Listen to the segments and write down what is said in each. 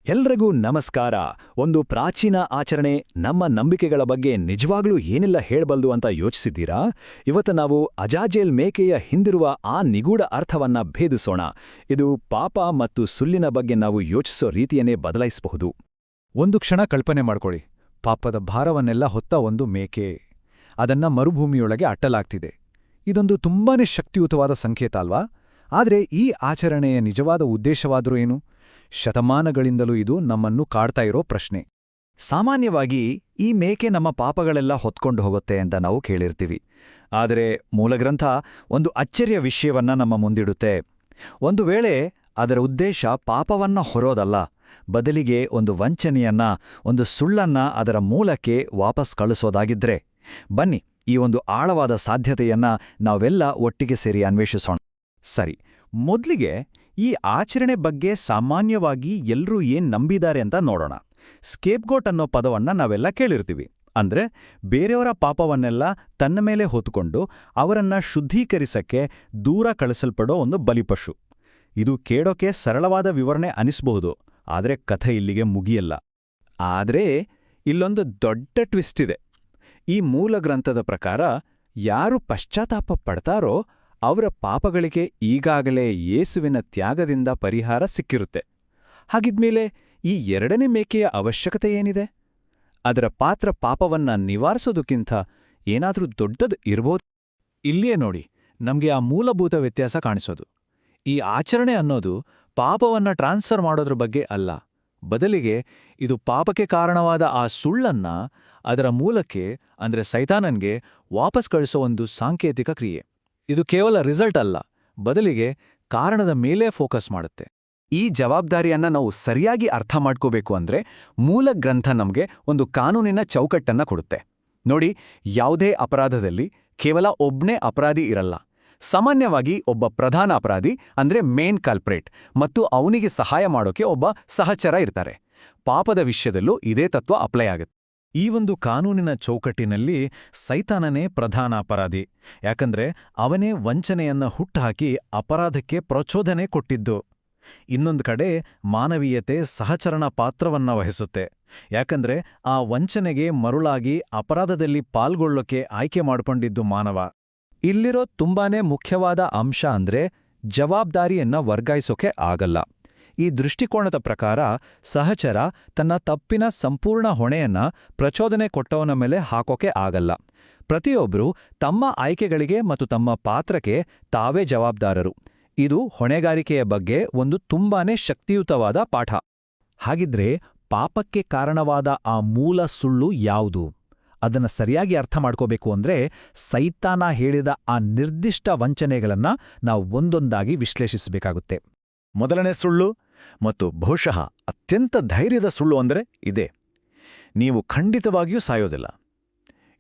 ಎಲ್ರಿಗೂ ನಮಸ್ಕಾರ. ಒಂದು ಪ್ರಾಚೀನ ಆಚರಣೆ ನಮ್ಮ ನಂಬಿಕೆಗಳ ಬಗ್ಗೆ ನಿಜವಾಗ್ಲೂ ಏನೆಲ್ಲ ಹೇಳಬಲ್ದು ಅಂತ ಯೋಚಿಸಿದ್ದೀರಾ? ಇವತ್ತು ನಾವು ಅಜಾಜೇಲ್ ಮೇಕೆಯ ಹಿಂದಿರುವ ಆ ನಿಗೂಢ ಅರ್ಥವನ್ನ ಭೇದಿಸೋಣ. ಇದು ಪಾಪ ಮತ್ತು ಸುಳ್ಳಿನ ಬಗ್ಗೆ ನಾವು ಯೋಚಿಸೋ ರೀತಿಯನ್ನೇ ಬದಲಾಯಿಸಬಹುದು. ಒಂದು ಕ್ಷಣ ಕಲ್ಪನೆ ಮಾಡ್ಕೊಳ್ಳಿ. ಪಾಪದ ಭಾರವನ್ನೆಲ್ಲ ಹೊತ್ತ ಒಂದು ಮೇಕೆ. ಅದನ್ನ ಮರುಭೂಮಿಯೊಳಗೆ ಅಟ್ಟಲಾಗ್ತಿದೆ. ಇದೊಂದು ತುಂಬಾನೇ ಶಕ್ತಿಯುತವಾದ ಸಂಕೇತ ಅಲ್ವಾ? ಆದರೆ ಈ ಆಚರಣೆಯ ನಿಜವಾದ ಉದ್ದೇಶವಾದರೂ ಏನು? ಶತಮಾನಗಳಿಂದಲೂ ಇದು ನಮ್ಮನ್ನು ಕಾಡ್ತಾ ಇರೋ ಪ್ರಶ್ನೆ. ಸಾಮಾನ್ಯವಾಗಿ ಈ ಮೇಕೆ ನಮ್ಮ ಪಾಪಗಳೆಲ್ಲ ಹೊತ್ಕೊಂಡು ಹೋಗುತ್ತೆ ಅಂತ ನಾವು ಕೇಳಿರ್ತೀವಿ. ಆದರೆ ಮೂಲಗ್ರಂಥ ಒಂದು ಅಚ್ಚರಿಯ ವಿಷಯವನ್ನ ನಮ್ಮ ಮುಂದಿಡುತ್ತೆ. ಒಂದು ವೇಳೆ ಅದರ ಉದ್ದೇಶ ಪಾಪವನ್ನ ಹೊರೋದಲ್ಲ, ಬದಲಿಗೆ ಒಂದು ವಂಚನೆಯನ್ನ, ಒಂದು ಸುಳ್ಳನ್ನ ಅದರ ಮೂಲಕ್ಕೆ ವಾಪಸ್ ಕಳಿಸೋದಾಗಿದ್ರೆ, ಬನ್ನಿ ಈ ಒಂದು ಆಳವಾದ ಸಾಧ್ಯತೆಯನ್ನ ನಾವೆಲ್ಲ ಒಟ್ಟಿಗೆ ಸೇರಿ ಅನ್ವೇಷಿಸೋಣ. ಸರಿ, ಮೊದಲಿಗೆ ಈ ಆಚರಣೆ ಬಗ್ಗೆ ಸಾಮಾನ್ಯವಾಗಿ ಎಲ್ರೂ ಏನ್ ನಂಬಿದ್ದಾರೆ ಅಂತ ನೋಡೋಣ. ಸ್ಕೇಪ್ಗೋಟ್ ಅನ್ನೋ ಪದವನ್ನ ನಾವೆಲ್ಲ ಕೇಳಿರ್ತೀವಿ. ಅಂದ್ರೆ ಬೇರೆಯವರ ಪಾಪವನ್ನೆಲ್ಲ ತನ್ನ ಮೇಲೆ ಹೊತ್ತುಕೊಂಡು ಅವರನ್ನ ಶುದ್ಧೀಕರಿಸಕ್ಕೆ ದೂರ ಕಳಿಸಲ್ಪಡೋ ಒಂದು ಬಲಿಪಶು. ಇದು ಕೇಳೋಕೆ ಸರಳವಾದ ವಿವರಣೆ ಅನಿಸ್ಬಹುದು, ಆದ್ರೆ ಕಥೆ ಇಲ್ಲಿಗೆ ಮುಗಿಯಲ್ಲ. ಆದ್ರೆ ಇಲ್ಲೊಂದು ದೊಡ್ಡ ಟ್ವಿಸ್ಟ್ ಇದೆ. ಈ ಮೂಲ ಗ್ರಂಥದ ಪ್ರಕಾರ ಯಾರು ಪಶ್ಚಾತ್ತಾಪ ಪಡ್ತಾರೋ ಅವರ ಪಾಪಗಳಿಗೆ ಈಗಾಗಲೇ ಯೇಸುವಿನ ತ್ಯಾಗದಿಂದ ಪರಿಹಾರ ಸಿಕ್ಕಿರುತ್ತೆ. ಹಾಗಿದ್ಮೇಲೆ ಈ ಎರಡನೇ ಮೇಕೆಯ ಅವಶ್ಯಕತೆ ಏನಿದೆ? ಅದರ ಪಾತ್ರ ಪಾಪವನ್ನ ನಿವಾರಿಸೋದಕ್ಕಿಂತ ಏನಾದ್ರೂ ದೊಡ್ಡದು ಇರ್ಬೋದು. ಇಲ್ಲಿಯೇ ನೋಡಿ ನಮ್ಗೆ ಆ ಮೂಲಭೂತ ವ್ಯತ್ಯಾಸ ಕಾಣಿಸೋದು. ಈ ಆಚರಣೆ ಅನ್ನೋದು ಪಾಪವನ್ನ ಟ್ರಾನ್ಸ್ಫರ್ ಮಾಡೋದ್ರ ಬಗ್ಗೆ ಅಲ್ಲ, ಬದಲಿಗೆ ಇದು ಪಾಪಕ್ಕೆ ಕಾರಣವಾದ ಆ ಸುಳ್ಳನ್ನ ಅದರ ಮೂಲಕ್ಕೆ, ಅಂದ್ರೆ ಸೈತಾನನ್ಗೆ ವಾಪಸ್ ಕಳಿಸೋ ಒಂದು ಸಾಂಕೇತಿಕ ಕ್ರಿಯೆ. ಇದು ಕೇವಲ ರಿಸಲ್ಟ್ ಅಲ್ಲ, ಬದಲಿಗೆ ಕಾರಣದ ಮೇಲೆ ಫೋಕಸ್ ಮಾಡುತ್ತೆ. ಈ ಜವಾಬ್ದಾರಿಯನ್ನ ನಾವು ಸರಿಯಾಗಿ ಅರ್ಥ ಮಾಡ್ಕೋಬೇಕು ಅಂದ್ರೆ ಮೂಲ ಗ್ರಂಥ ನಮ್ಗೆ ಒಂದು ಕಾನೂನಿನ ಚೌಕಟ್ಟನ್ನ ಕೊಡುತ್ತೆ. ನೋಡಿ, ಯಾವುದೇ ಅಪರಾಧದಲ್ಲಿ ಕೇವಲ ಒಬ್ನೇ ಅಪರಾಧಿ ಇರಲ್ಲ. ಸಾಮಾನ್ಯವಾಗಿ ಒಬ್ಬ ಪ್ರಧಾನ ಅಪರಾಧಿ, ಅಂದ್ರೆ ಮೇನ್ ಕಲ್ಪ್ರೇಟ್, ಮತ್ತು ಅವನಿಗೆ ಸಹಾಯ ಮಾಡೋಕೆ ಒಬ್ಬ ಸಹಚರ ಇರ್ತಾರೆ. ಪಾಪದ ವಿಷಯದಲ್ಲೂ ಇದೇ ತತ್ವ ಅಪ್ಲೈ ಆಗುತ್ತೆ. ಈ ಒಂದು ಕಾನೂನಿನ ಚೌಕಟ್ಟಿನಲ್ಲಿ ಸೈತಾನನೇ ಪ್ರಧಾನ ಅಪರಾಧಿ, ಯಾಕಂದ್ರೆ ಅವನೇ ವಂಚನೆಯನ್ನ ಹುಟ್ಟುಹಾಕಿ ಅಪರಾಧಕ್ಕೆ ಪ್ರಚೋದನೆ ಕೊಟ್ಟಿದ್ದು. ಇನ್ನೊಂದು ಕಡೆ ಮಾನವೀಯತೆ ಸಹಚರಣ ಪಾತ್ರವನ್ನ ವಹಿಸುತ್ತೆ, ಯಾಕಂದ್ರೆ ಆ ವಂಚನೆಗೆ ಮರುಳಾಗಿ ಅಪರಾಧದಲ್ಲಿ ಪಾಲ್ಗೊಳ್ಳೋಕೆ ಆಯ್ಕೆ ಮಾಡಿಕೊಂಡಿದ್ದು ಮಾನವ. ಇಲ್ಲಿರೋ ತುಂಬಾನೇ ಮುಖ್ಯವಾದ ಅಂಶ ಅಂದ್ರೆ ಜವಾಬ್ದಾರಿಯನ್ನ ವರ್ಗಾಯಿಸೋಕೆ ಆಗಲ್ಲ. ಈ ದೃಷ್ಟಿಕೋನದ ಪ್ರಕಾರ ಸಹಚರ ತನ್ನ ತಪ್ಪಿನ ಸಂಪೂರ್ಣ ಹೊಣೆಯನ್ನ ಪ್ರಚೋದನೆ ಕೊಟ್ಟವನ ಮೇಲೆ ಹಾಕೋಕೆ ಆಗಲ್ಲ. ಪ್ರತಿಯೊಬ್ಬರೂ ತಮ್ಮ ಆಯ್ಕೆಗಳಿಗೆ ಮತ್ತು ತಮ್ಮ ಪಾತ್ರಕ್ಕೆ ತಾವೇ ಜವಾಬ್ದಾರರು. ಇದು ಹೊಣೆಗಾರಿಕೆಯ ಬಗ್ಗೆ ಒಂದು ತುಂಬಾನೇ ಶಕ್ತಿಯುತವಾದ ಪಾಠ. ಹಾಗಿದ್ರೆ ಪಾಪಕ್ಕೆ ಕಾರಣವಾದ ಆ ಮೂಲ ಸುಳ್ಳು ಯಾವುದು? ಅದನ್ನ ಸರಿಯಾಗಿ ಅರ್ಥ ಮಾಡ್ಕೋಬೇಕು ಅಂದ್ರೆ ಸೈತಾನ ಹೇಳಿದ ಆ ನಿರ್ದಿಷ್ಟ ವಂಚನೆಗಳನ್ನ ನಾವು ಒಂದೊಂದಾಗಿ ವಿಶ್ಲೇಷಿಸಬೇಕಾಗುತ್ತೆ. ಮೊದಲನೇ ಸುಳ್ಳು, ಮತ್ತು ಬಹುಶಃ ಅತ್ಯಂತ ಧೈರ್ಯದ ಸುಳ್ಳು ಅಂದ್ರೆ ಇದೇ: ನೀವು ಖಂಡಿತವಾಗಿಯೂ ಸಾಯೋದಿಲ್ಲ.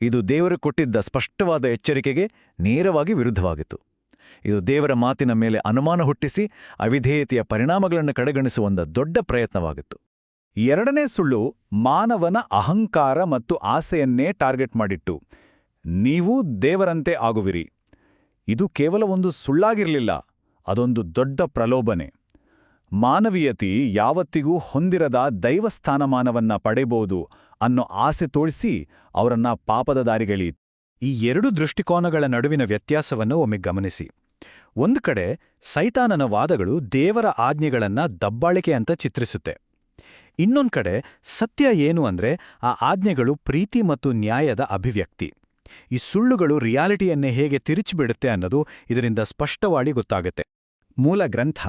ಇದು ದೇವರು ಕೊಟ್ಟಿದ್ದ ಸ್ಪಷ್ಟವಾದ ಎಚ್ಚರಿಕೆಗೆ ನೇರವಾಗಿ ವಿರುದ್ಧವಾಗಿತ್ತು. ಇದು ದೇವರ ಮಾತಿನ ಮೇಲೆ ಅನುಮಾನ ಹುಟ್ಟಿಸಿ ಅವಿಧೇಯತೆಯ ಪರಿಣಾಮಗಳನ್ನು ಕಡೆಗಣಿಸುವ ಒಂದು ದೊಡ್ಡ ಪ್ರಯತ್ನವಾಗಿತ್ತು. ಎರಡನೇ ಸುಳ್ಳು ಮಾನವನ ಅಹಂಕಾರ ಮತ್ತು ಆಸೆಯನ್ನೇ ಟಾರ್ಗೆಟ್ ಮಾಡಿಟ್ಟು, ನೀವು ದೇವರಂತೆ ಆಗುವಿರಿ. ಇದು ಕೇವಲ ಒಂದು ಸುಳ್ಳಾಗಿರಲಿಲ್ಲ, ಅದೊಂದು ದೊಡ್ಡ ಪ್ರಲೋಭನೆ. ಮಾನವೀಯತೆ ಯಾವತ್ತಿಗೂ ಹೊಂದಿರದ ದೈವಸ್ಥಾನಮಾನವನ್ನ ಪಡೆಯಬಹುದು ಅನ್ನೋ ಆಸೆ ತೋರಿಸಿ ಅವರನ್ನ ಪಾಪದ ದಾರಿಗೆಳಿ. ಈ ಎರಡು ದೃಷ್ಟಿಕೋನಗಳ ನಡುವಿನ ವ್ಯತ್ಯಾಸವನ್ನು ಒಮ್ಮೆ ಗಮನಿಸಿ. ಒಂದು ಕಡೆ ಸೈತಾನನ ವಾದಗಳು ದೇವರ ಆಜ್ಞೆಗಳನ್ನ ದಬ್ಬಾಳಿಕೆ ಅಂತ ಚಿತ್ರಿಸುತ್ತೆ. ಇನ್ನೊಂದು ಕಡೆ ಸತ್ಯ ಏನು ಅಂದ್ರೆ ಆ ಆಜ್ಞೆಗಳು ಪ್ರೀತಿ ಮತ್ತು ನ್ಯಾಯದ ಅಭಿವ್ಯಕ್ತಿ. ಈ ಸುಳ್ಳುಗಳು ರಿಯಾಲಿಟಿಯನ್ನೇ ಹೇಗೆ ತಿರುಚಿಬಿಡುತ್ತೆ ಅನ್ನೋದು ಇದರಿಂದ ಸ್ಪಷ್ಟವಾಗಿ ಗೊತ್ತಾಗುತ್ತೆ. ಮೂಲ ಗ್ರಂಥ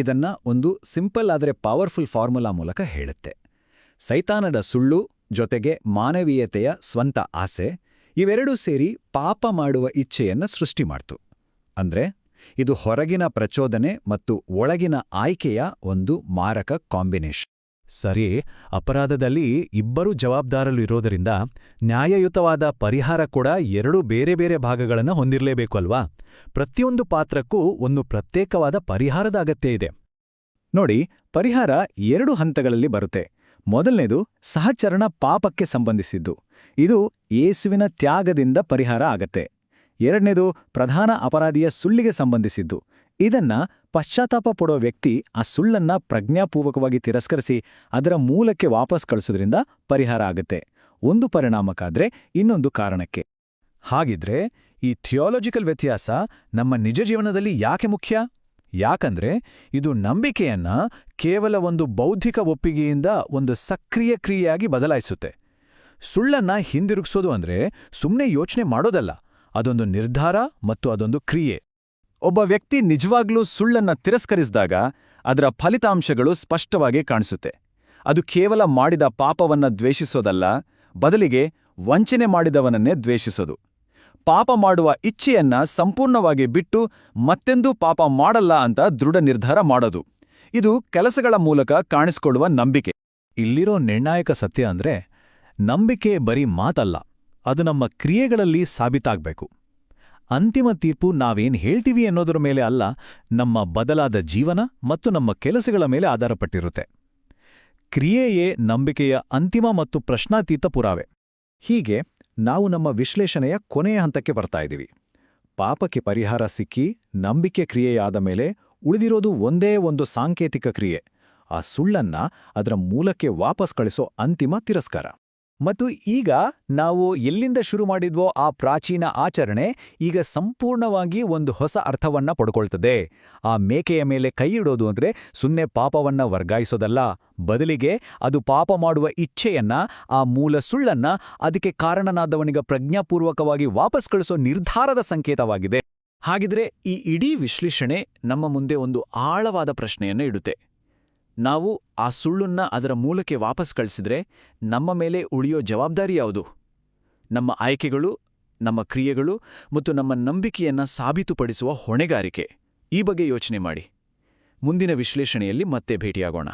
ಇದನ್ನ ಒಂದು ಸಿಂಪಲ್ ಆದರೆ ಪವರ್ಫುಲ್ ಫಾರ್ಮುಲಾ ಮೂಲಕ ಹೇಳುತ್ತೆ. ಸೈತಾನದ ಸುಳ್ಳು ಜೊತೆಗೆ ಮಾನವೀಯತೆಯ ಸ್ವಂತ ಆಸೆ, ಇವೆರಡೂ ಸೇರಿ ಪಾಪ ಮಾಡುವ ಇಚ್ಛೆಯನ್ನ ಸೃಷ್ಟಿ ಮಾಡ್ತು. ಅಂದ್ರೆ ಇದು ಹೊರಗಿನ ಪ್ರಚೋದನೆ ಮತ್ತು ಒಳಗಿನ ಆಯ್ಕೆಯ ಒಂದು ಮಾರಕ ಕಾಂಬಿನೇಷನ್. ಸರಿ, ಅಪರಾಧದಲ್ಲಿ ಇಬ್ಬರೂ ಜವಾಬ್ದಾರರು ಇರೋದರಿಂದ ನ್ಯಾಯಯುತವಾದ ಪರಿಹಾರ ಕೂಡ ಎರಡೂ ಬೇರೆ ಬೇರೆ ಭಾಗಗಳನ್ನು ಹೊಂದಿರಲೇಬೇಕು ಅಲ್ವಾ? ಪ್ರತಿಯೊಂದು ಪಾತ್ರಕ್ಕೂ ಒಂದು ಪ್ರತ್ಯೇಕವಾದ ಪರಿಹಾರದ ಅಗತ್ಯ ಇದೆ. ನೋಡಿ, ಪರಿಹಾರ ಎರಡು ಹಂತಗಳಲ್ಲಿ ಬರುತ್ತೆ. ಮೊದಲನೇದು ಸಹಚರಣ ಪಾಪಕ್ಕೆ ಸಂಬಂಧಿಸಿದ್ದು. ಇದು ಯೇಸುವಿನ ತ್ಯಾಗದಿಂದ ಪರಿಹಾರ ಆಗತ್ತೆ. ಎರಡನೇದು ಪ್ರಧಾನ ಅಪರಾಧಿಯ ಸುಳ್ಳಿಗೆ ಸಂಬಂಧಿಸಿದ್ದು. ಇದನ್ನ ಪಶ್ಚಾತ್ತಾಪ ಪಡೋ ವ್ಯಕ್ತಿ ಆ ಸುಳ್ಳನ್ನ ಪ್ರಜ್ಞಾಪೂರ್ವಕವಾಗಿ ತಿರಸ್ಕರಿಸಿ ಅದರ ಮೂಲಕ್ಕೆ ವಾಪಸ್ ಕಳಿಸೋದ್ರಿಂದ ಪರಿಹಾರ ಆಗುತ್ತೆ. ಒಂದು ಪರಿಣಾಮಕ್ಕಾದ್ರೆ ಇನ್ನೊಂದು ಕಾರಣಕ್ಕೆ. ಹಾಗಿದ್ರೆ ಈ ಥಿಯಾಲಜಿಕಲ್ ವ್ಯತ್ಯಾಸ ನಮ್ಮ ನಿಜ ಜೀವನದಲ್ಲಿ ಯಾಕೆ ಮುಖ್ಯ? ಯಾಕಂದ್ರೆ ಇದು ನಂಬಿಕೆಯನ್ನ ಕೇವಲ ಒಂದು ಬೌದ್ಧಿಕ ಒಪ್ಪಿಗೆಯಿಂದ ಒಂದು ಸಕ್ರಿಯ ಕ್ರಿಯೆಯಾಗಿ ಬದಲಾಯಿಸುತ್ತೆ. ಸುಳ್ಳನ್ನ ಹಿಂದಿರುಗಿಸೋದು ಅಂದ್ರೆ ಸುಮ್ಮನೆ ಯೋಚನೆ ಮಾಡೋದಲ್ಲ, ಅದೊಂದು ನಿರ್ಧಾರ ಮತ್ತು ಅದೊಂದು ಕ್ರಿಯೆ. ಒಬ್ಬ ವ್ಯಕ್ತಿ ನಿಜವಾಗ್ಲೂ ಸುಳ್ಳನ್ನ ತಿರಸ್ಕರಿಸಿದಾಗ ಅದರ ಫಲಿತಾಂಶಗಳು ಸ್ಪಷ್ಟವಾಗಿ ಕಾಣಿಸುತ್ತೆ. ಅದು ಕೇವಲ ಮಾಡಿದ ಪಾಪವನ್ನ ದ್ವೇಷಿಸೋದಲ್ಲ, ಬದಲಿಗೆ ವಂಚನೆ ಮಾಡಿದವನನ್ನೇ ದ್ವೇಷಿಸೋದು. ಪಾಪ ಮಾಡುವ ಇಚ್ಛೆಯನ್ನ ಸಂಪೂರ್ಣವಾಗಿ ಬಿಟ್ಟು ಮತ್ತೆಂದೂ ಪಾಪ ಮಾಡಲ್ಲ ಅಂತ ದೃಢ ನಿರ್ಧಾರ ಮಾಡೋದು. ಇದು ಕೆಲಸಗಳ ಮೂಲಕ ಕಾಣಿಸಿಕೊಳ್ಳುವ ನಂಬಿಕೆ. ಇಲ್ಲಿರೋ ನಿರ್ಣಾಯಕ ಸತ್ಯ ಅಂದ್ರೆ ನಂಬಿಕೆ ಬರೀ ಮಾತಲ್ಲ, ಅದು ನಮ್ಮ ಕ್ರಿಯೆಗಳಲ್ಲಿ ಸಾಬೀತಾಗ್ಬೇಕು. ಅಂತಿಮ ತೀರ್ಪು ನಾವೇನ್ ಹೇಳ್ತೀವಿ ಅನ್ನೋದರ ಮೇಲೆ ಅಲ್ಲ, ನಮ್ಮ ಬದಲಾದ ಜೀವನ ಮತ್ತು ನಮ್ಮ ಕೆಲಸಗಳ ಮೇಲೆ ಆಧಾರಪಟ್ಟಿರುತ್ತೆ. ಕ್ರಿಯೆಯೇ ನಂಬಿಕೆಯ ಅಂತಿಮ ಮತ್ತು ಪ್ರಶ್ನಾತೀತ ಪುರಾವೆ. ಹೀಗೆ ನಾವು ನಮ್ಮ ವಿಶ್ಲೇಷಣೆಯ ಕೊನೆಯ ಹಂತಕ್ಕೆ ಬರ್ತಾ ಇದ್ದೀವಿ. ಪಾಪಕ್ಕೆ ಪರಿಹಾರ ಸಿಕ್ಕಿ ನಂಬಿಕೆ ಕ್ರಿಯೆಯಾದ ಮೇಲೆ ಉಳಿದಿರೋದು ಒಂದೇ ಒಂದು ಸಾಂಕೇತಿಕ ಕ್ರಿಯೆ, ಆ ಸುಳ್ಳನ್ನ ಅದರ ಮೂಲಕ್ಕೆ ವಾಪಸ್ ಕಳಿಸೋ ಅಂತಿಮ ತಿರಸ್ಕಾರ. ಮತ್ತು ಈಗ ನಾವು ಎಲ್ಲಿಂದ ಶುರು ಮಾಡಿದ್ವೋ ಆ ಪ್ರಾಚೀನ ಆಚರಣೆ ಈಗ ಸಂಪೂರ್ಣವಾಗಿ ಒಂದು ಹೊಸ ಅರ್ಥವನ್ನ ಪಡ್ಕೊಳ್ತದೆ. ಆ ಮೇಕೆಯ ಮೇಲೆ ಕೈಯಿಡೋದು ಅಂದ್ರೆ ಸುಮ್ಮನೆ ಪಾಪವನ್ನ ವರ್ಗಾಯಿಸೋದಲ್ಲ, ಬದಲಿಗೆ ಅದು ಪಾಪ ಮಾಡುವ ಇಚ್ಛೆಯನ್ನ, ಆ ಮೂಲ ಸುಳ್ಳನ್ನ ಅದಕ್ಕೆ ಕಾರಣನಾದವನಿಗೆ ಪ್ರಜ್ಞಾಪೂರ್ವಕವಾಗಿ ವಾಪಸ್ ಕಳಿಸೋ ನಿರ್ಧಾರದ ಸಂಕೇತವಾಗಿದೆ. ಹಾಗಿದ್ರೆ ಈ ಇಡೀ ವಿಶ್ಲೇಷಣೆ ನಮ್ಮ ಮುಂದೆ ಒಂದು ಆಳವಾದ ಪ್ರಶ್ನೆಯನ್ನ ಇಡುತ್ತೆ. ನಾವು ಆ ಸುಳ್ಳನ್ನ ಅದರ ಮೂಲಕ್ಕೆ ವಾಪಸ್ ಕಳಿಸಿದ್ರೆ ನಮ್ಮ ಮೇಲೆ ಉಳಿಯೋ ಜವಾಬ್ದಾರಿ ಯಾವುದು? ನಮ್ಮ ಆಯ್ಕೆಗಳು, ನಮ್ಮ ಕ್ರಿಯೆಗಳು ಮತ್ತು ನಮ್ಮ ನಂಬಿಕೆಯನ್ನ ಸಾಬೀತುಪಡಿಸುವ ಹೊಣೆಗಾರಿಕೆ. ಈ ಬಗ್ಗೆ ಯೋಚನೆ ಮಾಡಿ. ಮುಂದಿನ ವಿಶ್ಲೇಷಣೆಯಲ್ಲಿ ಮತ್ತೆ ಭೇಟಿಯಾಗೋಣ.